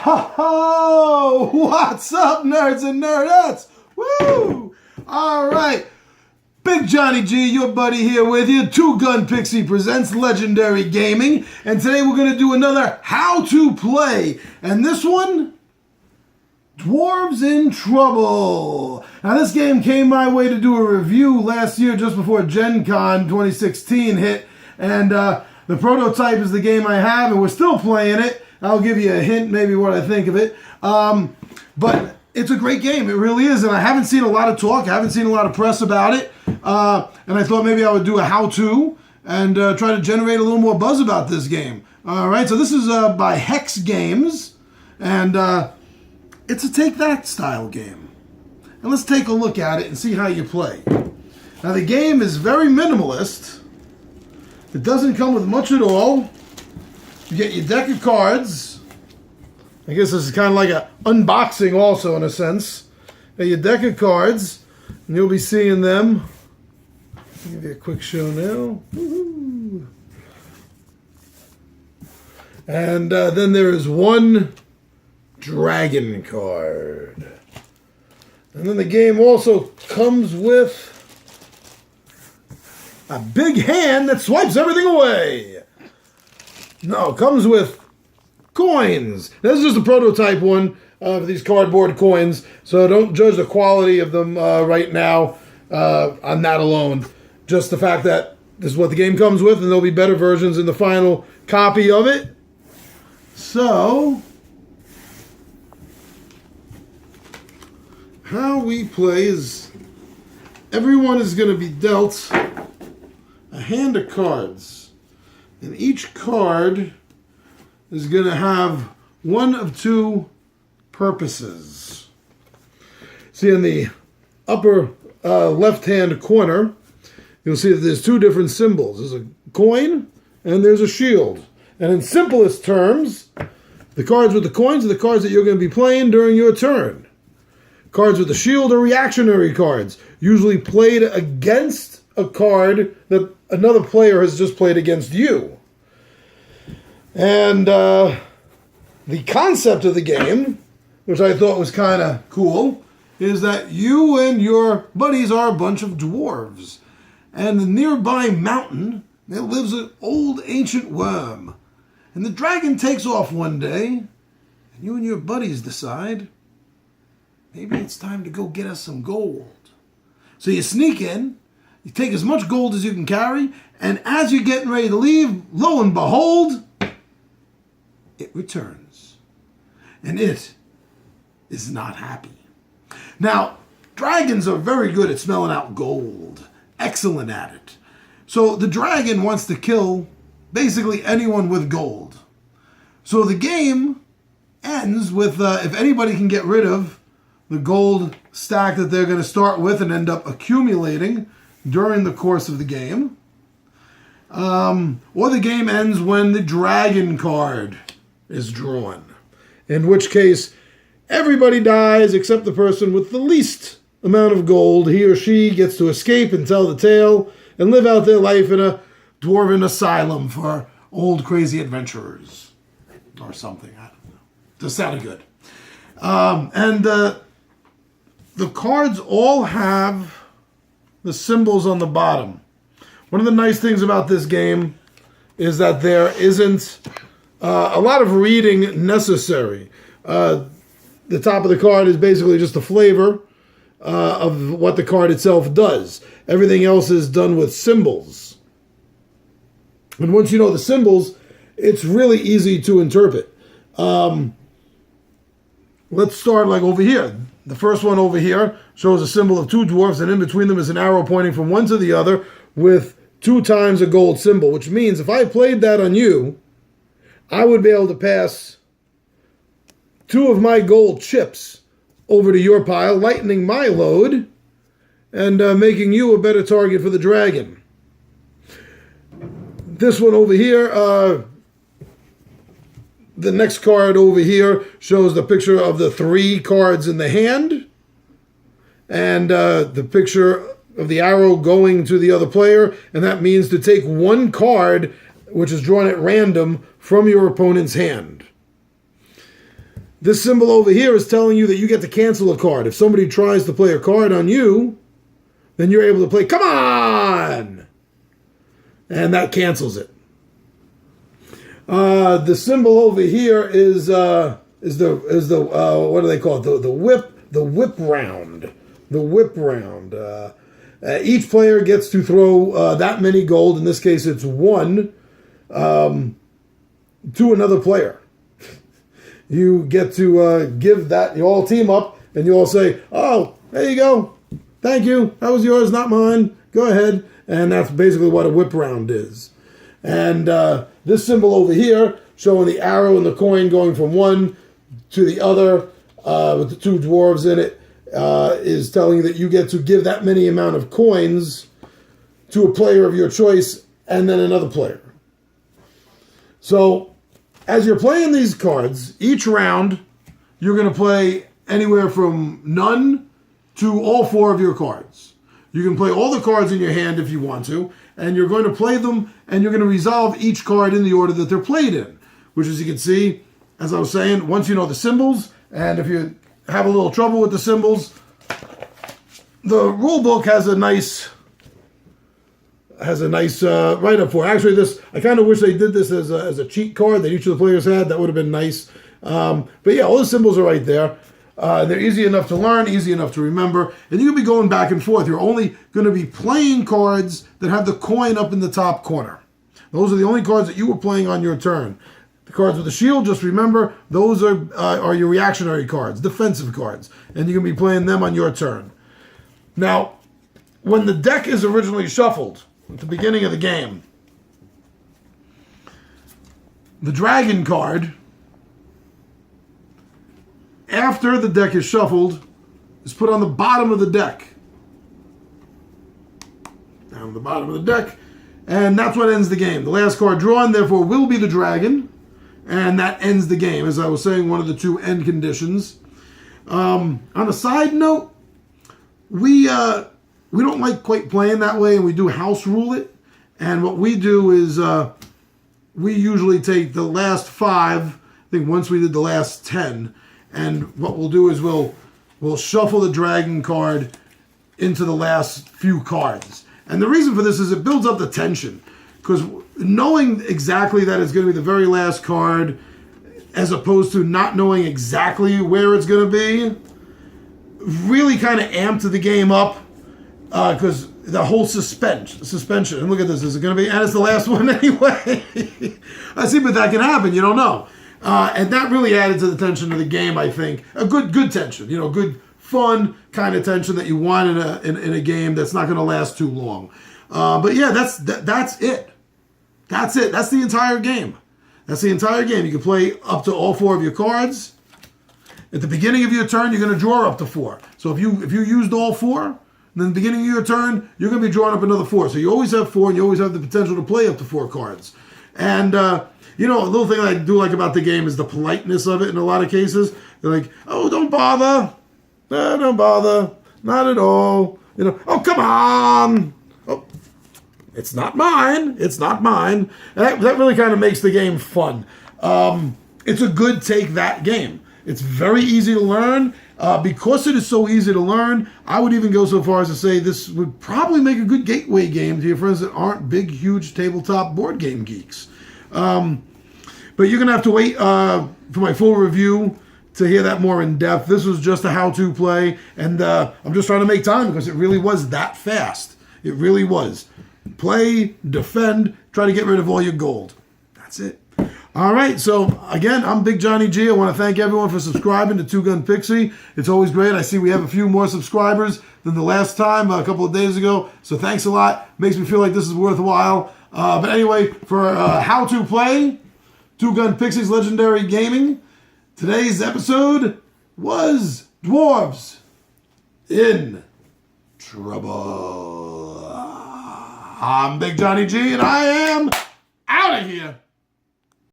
Ho! What's up, nerds and nerdettes? Woo! All right. Big Johnny G, your buddy here with you. Two Gun Pixie presents Legendary Gaming. And today we're going to do another How to Play. And this one, Dwarves in Trouble. Now this game came my way to do a review last year just before Gen Con 2016 hit. And the prototype is the game I have, and we're still playing it. I'll give you a hint, maybe what I think of it. But it's a great game. It really is. And I haven't seen a lot of talk. I haven't seen a lot of press about it. And I thought maybe I would do a how-to and try to generate a little more buzz about this game. All right. So this is by Hex Games. And it's a take-that style game. And let's take a look at it and see how you play. Now, the game is very minimalist. It doesn't come with much at all. You get your deck of cards. I guess this is kind of like an unboxing also in a sense. Your deck of cards, and you'll be seeing them. I'll give you a quick show now. Woo-hoo. And then there is one dragon card. And then the game also comes with a big hand that swipes everything away. No, it comes with coins. This is just a prototype one of these cardboard coins, so don't judge the quality of them right now on that alone. Just the fact that this is what the game comes with, and there'll be better versions in the final copy of it. So, how we play is everyone is going to be dealt a hand of cards. And each card is going to have one of two purposes. See, in the upper left-hand corner, you'll see that there's two different symbols. There's a coin and there's a shield. And in simplest terms, the cards with the coins are the cards that you're going to be playing during your turn. Cards with the shield are reactionary cards, usually played against a card that another player has just played against you. And the concept of the game, which I thought was kind of cool, is that you and your buddies are a bunch of dwarves. And the nearby mountain, there lives an old ancient worm. And the dragon takes off one day, and you and your buddies decide, maybe it's time to go get us some gold. So you sneak in, you take as much gold as you can carry, and as you're getting ready to leave, lo and behold, it returns. And it is not happy. Now, dragons are very good at smelling out gold. Excellent at it. So the dragon wants to kill basically anyone with gold. So the game ends with if anybody can get rid of the gold stack that they're going to start with and end up accumulating during the course of the game. Or the game ends when the dragon card is drawn. In which case, everybody dies except the person with the least amount of gold. He or she gets to escape and tell the tale and live out their life in a dwarven asylum for old crazy adventurers. Or something, I don't know. Just sounded good. The cards all have the symbols on the bottom. One of the nice things about this game is that there isn't a lot of reading necessary. The top of the card is basically just the flavor of what the card itself does. Everything else is done with symbols. And once you know the symbols, it's really easy to interpret. Let's start like over here. The first one over here shows a symbol of two dwarfs, and in between them is an arrow pointing from one to the other with 2 times a gold symbol, which means if I played that on you, I would be able to pass 2 of my gold chips over to your pile, lightening my load and making you a better target for the dragon. This one over here, the next card over here shows the picture of the 3 cards in the hand and the picture of the arrow going to the other player, and that means to take 1 card, which is drawn at random, from your opponent's hand. This symbol over here is telling you that you get to cancel a card. If somebody tries to play a card on you, then you're able to play, come on! And that cancels it. The symbol over here is the what do they call it? The whip round. The whip round. Each player gets to throw that many gold. In this case, it's 1 to another player. You get to give that. You all team up, and you all say, "Oh, there you go. Thank you. That was yours, not mine. Go ahead." And that's basically what a whip round is. And this symbol over here, showing the arrow and the coin going from one to the other with the 2 dwarves in it, is telling you that you get to give that many amount of coins to a player of your choice and then another player. So as you're playing these cards, each round you're going to play anywhere from none to all 4 of your cards. You can play all the cards in your hand if you want to, and you're going to play them, and you're going to resolve each card in the order that they're played in, which, as you can see, as I was saying, once you know the symbols, and if you have a little trouble with the symbols, the rule book has a nice write-up for it. Actually, this, I kind of wish they did this as a cheat card that each of the players had. That would have been nice. But yeah, all the symbols are right there. They're easy enough to learn, easy enough to remember, and you can be going back and forth. You're only going to be playing cards that have the coin up in the top corner. Those are the only cards that you were playing on your turn. The cards with the shield, just remember, those are your reactionary cards, defensive cards, and you can be playing them on your turn. Now, when the deck is originally shuffled at the beginning of the game, the dragon card, after the deck is shuffled, is put on the bottom of the deck. Down the bottom of the deck. And that's what ends the game. The last card drawn, therefore, will be the dragon. And that ends the game. As I was saying, one of the 2 end conditions. On a side note, we don't like quite playing that way, and we do house rule it. And what we do is we usually take the last 5. I think once we did the last 10. And what we'll do is we'll shuffle the dragon card into the last few cards. And the reason for this is it builds up the tension. Because knowing exactly that it's going to be the very last card, as opposed to not knowing exactly where it's going to be, really kind of amped the game up. Because the whole suspension. And look at this. Is it going to be? And it's the last one anyway. I see, but that can happen. You don't know. And that really added to the tension of the game, I think. A good tension, good, fun kind of tension that you want in a game that's not going to last too long. But yeah, that's it. That's it. That's the entire game. That's the entire game. You can play up to all 4 of your cards. At the beginning of your turn, you're going to draw up to 4. So if you used all 4, then at the beginning of your turn, you're going to be drawing up another 4. So you always have 4, and you always have the potential to play up to 4 cards. And a little thing I do like about the game is the politeness of it in a lot of cases. They're like, oh, don't bother. No, don't bother. Not at all. Oh, come on. Oh, it's not mine. It's not mine. And that really kind of makes the game fun. It's a good take that game. It's very easy to learn. Because it is so easy to learn, I would even go so far as to say this would probably make a good gateway game to your friends that aren't big, huge tabletop board game geeks. But you're going to have to wait for my full review to hear that more in depth. This was just a how-to play, and I'm just trying to make time because it really was that fast. It really was. Play, defend, try to get rid of all your gold. That's it. All right, so again, I'm Big Johnny G. I want to thank everyone for subscribing to Two Gun Pixie. It's always great. I see we have a few more subscribers than the last time, a couple of days ago. So thanks a lot. Makes me feel like this is worthwhile. But anyway, for how to play Two Gun Pixie's Legendary Gaming, today's episode was Dwarves in Trouble. I'm Big Johnny G, and I am out of here.